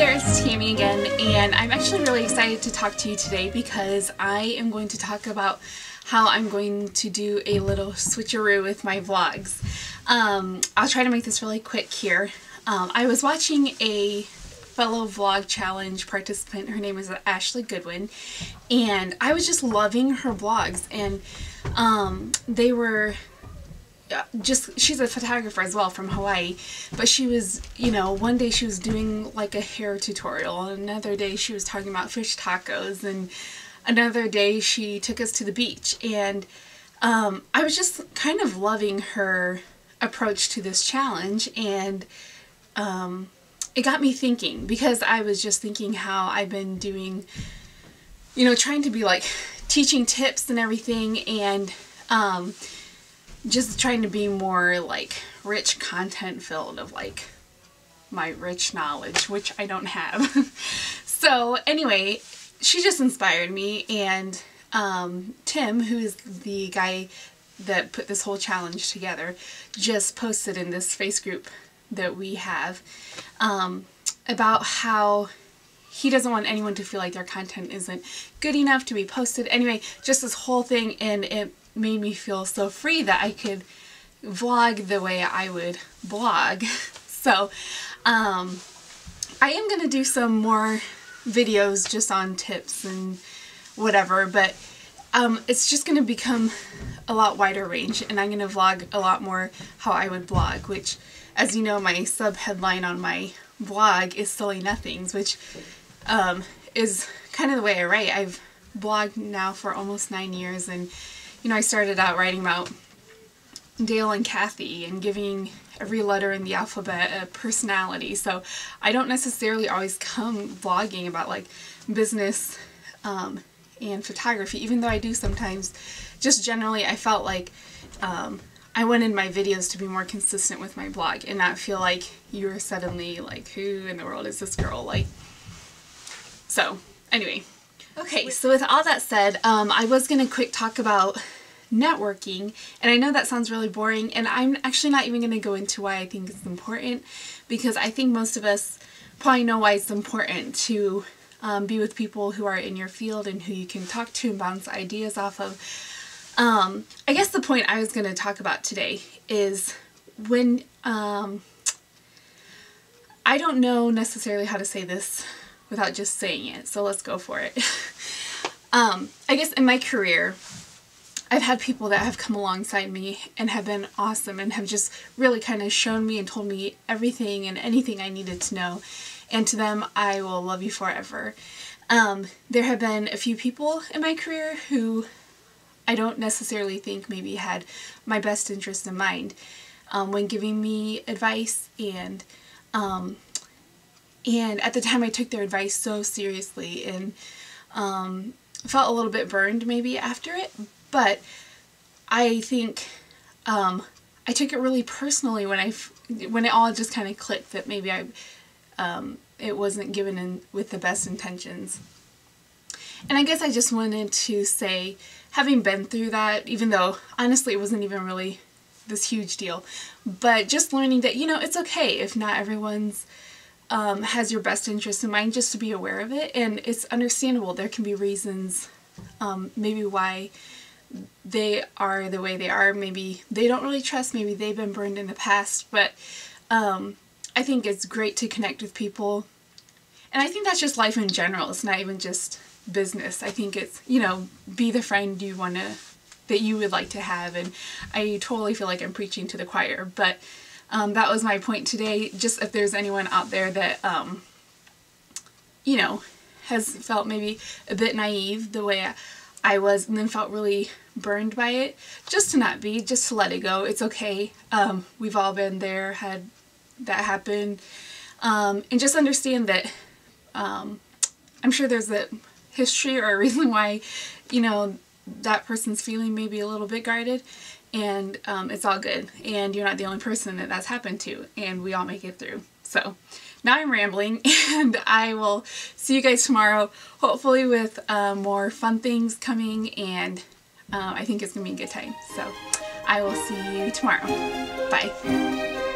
there, it's Tammy again, and I'm actually really excited to talk to you today because I am going to talk about how I'm going to do a little switcheroo with my vlogs. I'll try to make this really quick here. I was watching a fellow vlog challenge participant. Her name is Ashley Goodwin, and I was just loving her vlogs, and they were she's a photographer as well from Hawaii, but she was, you know, one day she was doing like a hair tutorial, another day she was talking about fish tacos, and another day she took us to the beach, and I was just kind of loving her approach to this challenge, and it got me thinking, because I was just thinking how I've been doing, you know, trying to be like teaching tips and everything, and just trying to be more like rich content filled of like my rich knowledge, which I don't have. So anyway, she just inspired me, and Tim, who is the guy that put this whole challenge together, just posted in this face group that we have about how he doesn't want anyone to feel like their content isn't good enough to be posted. Anyway, just this whole thing, and it made me feel so free that I could vlog the way I would blog. So I am going to do some more videos just on tips and whatever, but it's just going to become a lot wider range, and I'm going to vlog a lot more how I would blog, which, as you know, my sub headline on my blog is Silly Nothings, which is kind of the way I write. I've blogged now for almost 9 years, and you know, I started out writing about Dale and Kathy and giving every letter in the alphabet a personality, so I don't necessarily always come vlogging about like business and photography, even though I do sometimes. Just generally, I felt like I wanted my videos to be more consistent with my blog and not feel like you're suddenly like, who in the world is this girl? Like, so anyway. Okay, so with all that said, I was going to quick talk about networking, and I know that sounds really boring, and I'm actually not even going to go into why I think it's important, because I think most of us probably know why it's important to be with people who are in your field and who you can talk to and bounce ideas off of. I guess the point I was going to talk about today is when, I don't know necessarily how to say this without just saying it, so let's go for it. I guess in my career, I've had people that have come alongside me and have been awesome and have just really kind of shown me and told me everything and anything I needed to know, and to them I will love you forever. There have been a few people in my career who I don't necessarily think maybe had my best interest in mind when giving me advice, and at the time I took their advice so seriously and felt a little bit burned maybe after it, but I think I took it really personally when it all just kind of clicked that maybe it wasn't given in with the best intentions. And I guess I just wanted to say, having been through that, even though honestly it wasn't even really this huge deal, but just learning that, you know, it's okay if not everyone's has your best interest in mind, just to be aware of it. And it's understandable. There can be reasons maybe why they are the way they are. Maybe they don't really trust, maybe they've been burned in the past, but I think it's great to connect with people. And I think that's just life in general. It's not even just business. I think it's, you know, be the friend that you would like to have. And I totally feel like I'm preaching to the choir, but that was my point today. Just if there's anyone out there that, you know, has felt maybe a bit naive the way I was, and then felt really burned by it, just to not be, just to let it go. It's okay. We've all been there, had that happen, and just understand that I'm sure there's a history or a reason why, you know, that person's feeling maybe a little bit guarded, and it's all good, and you're not the only person that that's happened to, and we all make it through. So now I'm rambling, and I will see you guys tomorrow, hopefully with more fun things coming, and I think it's gonna be a good time. So I will see you tomorrow. Bye.